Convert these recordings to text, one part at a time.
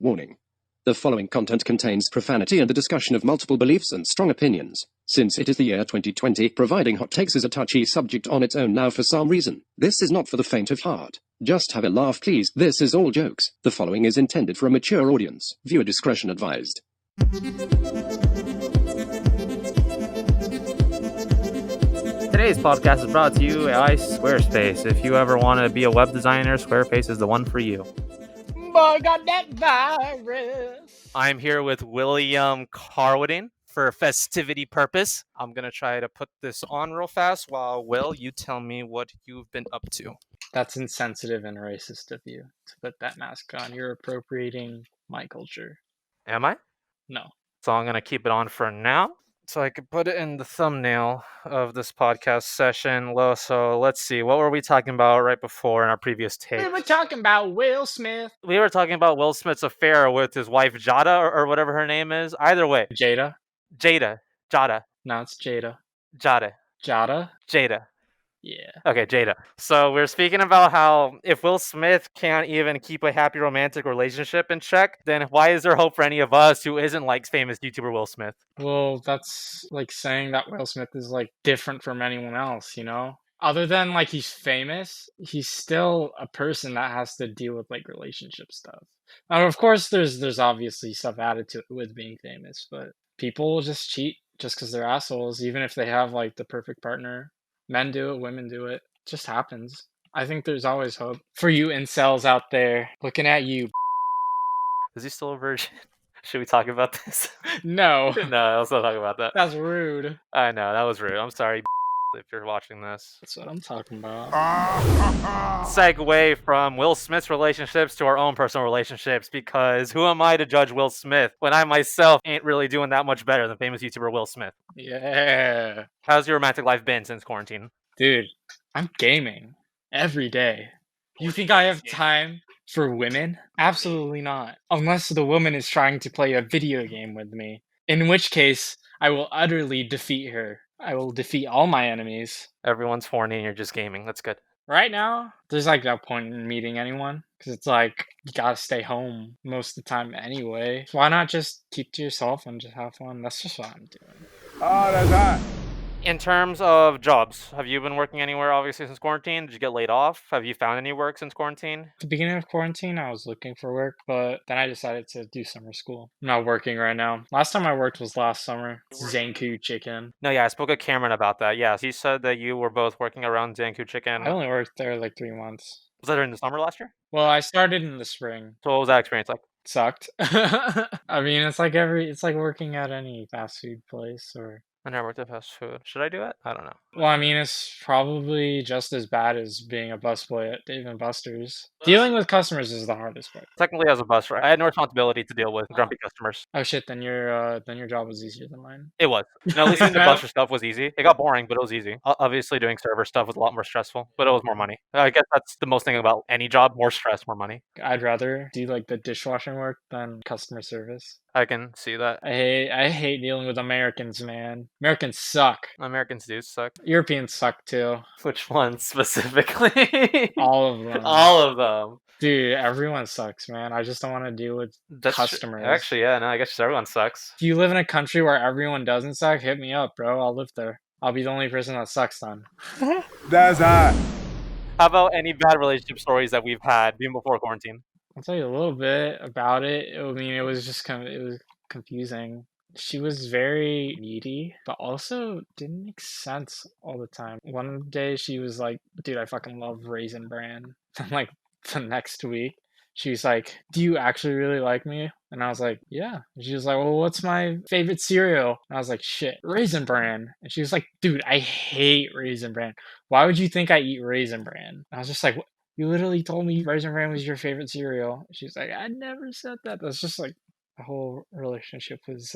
Warning. The following content contains profanity and the discussion of multiple beliefs and strong opinions. Since it is the year 2020, providing hot takes is a touchy subject on its own now for some reason. This is not for the faint of heart. Just have a laugh, please. This is all jokes. The following is intended for a mature audience. Viewer discretion advised. Today's podcast is brought to you by Squarespace. If you ever want to be a web designer, Squarespace is the one for you. Boy, got that virus. I'm here with William Carwardine for festivity purpose. I'm going to try to put this on real fast while, Will, you tell me what you've been up to. That's insensitive and racist of you to put that mask on. You're appropriating my culture. Am I? No. So I'm going to keep it on for now, so I could put it in the thumbnail of this podcast session. So let's see. What were we talking about right before in our previous take? We were talking about Will Smith. We were talking about Will Smith's affair with his wife, Jada, or whatever her name is. Either way. Jada? Jada. No, it's Jada. Jada. Jada? Yeah. Okay, Jada. So we're speaking about how if Will Smith can't even keep a happy romantic relationship in check, then why is there hope for any of us who isn't like famous YouTuber Will Smith? Well, that's like saying that Will Smith is like different from anyone else, you know? Other than like he's famous, he's still a person that has to deal with like relationship stuff. Now, of course, there's obviously stuff added to it with being famous, but people will just cheat just because they're assholes, even if they have like the perfect partner. Men do it, women do it. It just happens. I think there's always hope. For you incels out there, looking at you. Is he still a virgin? Should we talk about this? No. No, let's not talk about that. That's rude. I know, that was rude. I'm sorry if you're watching this. That's what I'm talking about. Segue from Will Smith's relationships to our own personal relationships, because who am I to judge Will Smith when I myself ain't really doing that much better than famous YouTuber Will Smith? Yeah. How's your romantic life been since quarantine? Dude, I'm gaming every day. You think I have time for women? Absolutely not. Unless the woman is trying to play a video game with me. In which case, I will utterly defeat her. I will defeat all my enemies. Everyone's horny and you're just gaming. That's good. Right now, there's like no point in meeting anyone. Because it's like, you gotta stay home most of the time anyway. So why not just keep to yourself and just have fun? That's just what I'm doing. Oh, that's hot. In terms of jobs, have you been working anywhere obviously since quarantine? Did you get laid off? Have you found any work since quarantine? At the beginning of quarantine, I was looking for work, but then I decided to do summer school. I'm not working right now. Last time I worked was last summer. Zanku Chicken. No, yeah, I spoke with Cameron about that. Yeah, he said that you were both working around Zanku Chicken. I only worked there like 3 months. Was that during the summer last year? Well, I started in the spring. So what was that experience like? Sucked. I mean, it's like working at any fast food place or... I never worked at fast food. Should I do it? I don't know. Well, I mean, it's probably just as bad as being a busboy at Dave & Buster's. Dealing with customers is the hardest part. Technically, as a bus driver, I had no responsibility to deal with grumpy customers. Oh shit, then your job was easier than mine. It was. No, listening to Buster stuff was easy. It got boring, but it was easy. Obviously, doing server stuff was a lot more stressful, but it was more money. I guess that's the most thing about any job: more stress, more money. I'd rather do like the dishwashing work than customer service. I can see that. I hate dealing with Americans, man. Americans suck. Americans do suck. Europeans suck too. Which ones specifically? All of them. All of them. Dude, everyone sucks, man. I just don't want to deal with customers. Actually, yeah, no, I guess just everyone sucks. If you live in a country where everyone doesn't suck, hit me up, bro. I'll live there. I'll be the only person that sucks then. That's hot. How about any bad relationship stories that we've had even before quarantine? I'll tell you a little bit about it. I mean, it was just it was confusing. She was very needy, but also didn't make sense all the time. One day she was like, dude, I fucking love Raisin Bran. And like the next week, she was like, do you actually really like me? And I was like, yeah. And she was like, well, what's my favorite cereal? And I was like, shit, Raisin Bran. And she was like, dude, I hate Raisin Bran. Why would you think I eat Raisin Bran? And I was just like, you literally told me Raisin Bran was your favorite cereal. She's like, I never said that. That's just like, the whole relationship was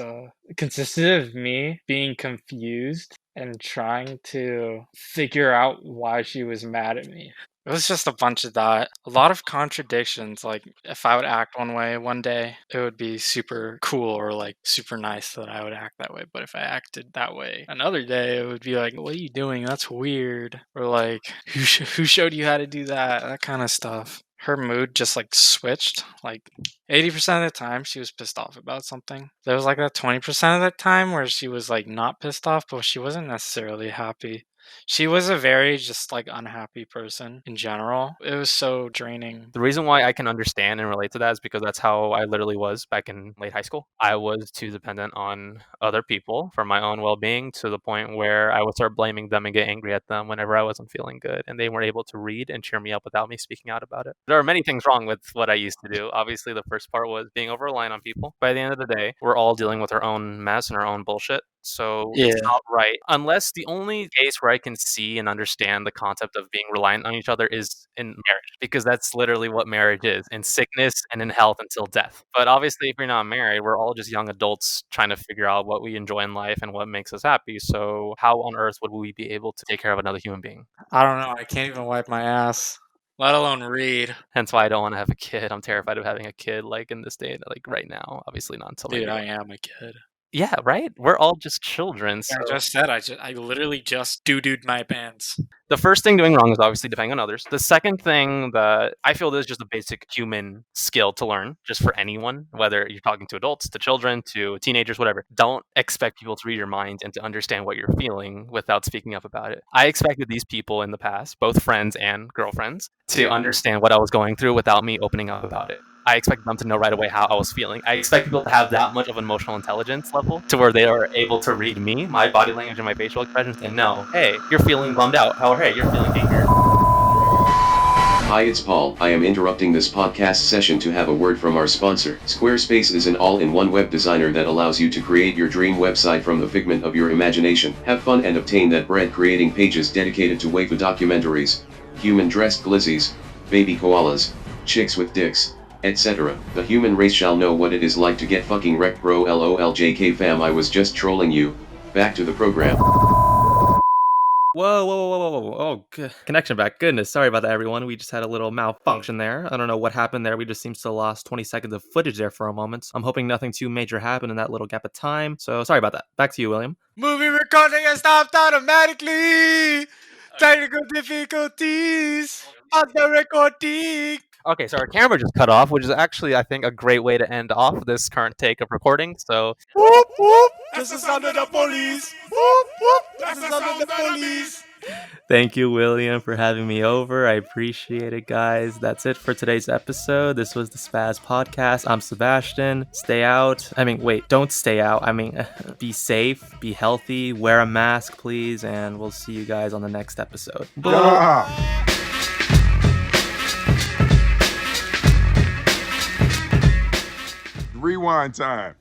consisted of me being confused and trying to figure out why she was mad at me. It was just a bunch of that. A lot of contradictions. Like, if I would act one way one day, it would be super cool or like super nice that I would act that way. But if I acted that way another day, it would be like, what are you doing? That's weird. Or like, who showed you how to do that? That kind of stuff. her mood just like switched. Like 80% of the time she was pissed off about something. There was like that 20% of the time where she was like not pissed off, but she wasn't necessarily happy. She was a very just like unhappy person in general. It was so draining. The reason why I can understand and relate to that is because that's how I literally was back in late high school. I was too dependent on other people for my own well-being to the point where I would start blaming them and get angry at them whenever I wasn't feeling good, and they weren't able to read and cheer me up without me speaking out about it. There are many things wrong with what I used to do. Obviously, the first part was being over-reliant on people. By the end of the day, we're all dealing with our own mess and our own bullshit. So it's not right. Unless the only case where I can see and understand the concept of being reliant on each other is in marriage, because that's literally what marriage is, in sickness and in health until death. But obviously, if you're not married, we're all just young adults trying to figure out what we enjoy in life and what makes us happy. So how on earth would we be able to take care of another human being? I don't know. I can't even wipe my ass, let alone read. Hence why I don't want to have a kid. I'm terrified of having a kid, like in this day, like right now. Obviously not until Dude, maybe. I am a kid. Yeah, right? We're all just children. So I just said I literally just doo-dooed my pants. the first thing doing wrong is obviously depending on others. The second thing that I feel is just a basic human skill to learn, just for anyone, whether you're talking to adults, to children, to teenagers, whatever. Don't expect people to read your mind and to understand what you're feeling without speaking up about it. I expected these people in the past, both friends and girlfriends, to understand what I was going through without me opening up about it. I expected them to know right away how I was feeling. I expect people to have that much of an emotional intelligence level to where they are able to read me, my body language, and my facial expressions and know, hey, you're feeling bummed out, or hey, you're feeling angry. Hi, it's Paul. I am interrupting this podcast session to have a word from our sponsor. Squarespace is an all-in-one web designer that allows you to create your dream website from the figment of your imagination. Have fun and obtain that bread creating pages dedicated to waifu documentaries, human-dressed glizzies, baby koalas, chicks with dicks, etc. The human race shall know what it is like to get fucking wrecked, bro. LOLJK fam, I was just trolling you. Back to the program. Whoa. Oh, connection back. Goodness, sorry about that, everyone. We just had a little malfunction there. I don't know what happened there. We just seems to lost 20 seconds of footage there for a moment. I'm hoping nothing too major happened in that little gap of time. So sorry about that. Back to you, William. Movie recording has stopped automatically. Technical difficulties on the recording. Okay, so our camera just cut off, which is actually, I think, a great way to end off this current take of recording. So, Whoop whoop! This is under the police. Whoop whoop! This is under the police. thank you, William, for having me over. I appreciate it, guys. That's it for today's episode. This was the Spazz Podcast. I'm Sebastian. Stay out. Don't stay out. Be safe, be healthy, wear a mask, please, and we'll see you guys on the next episode. Yeah. Rewind time.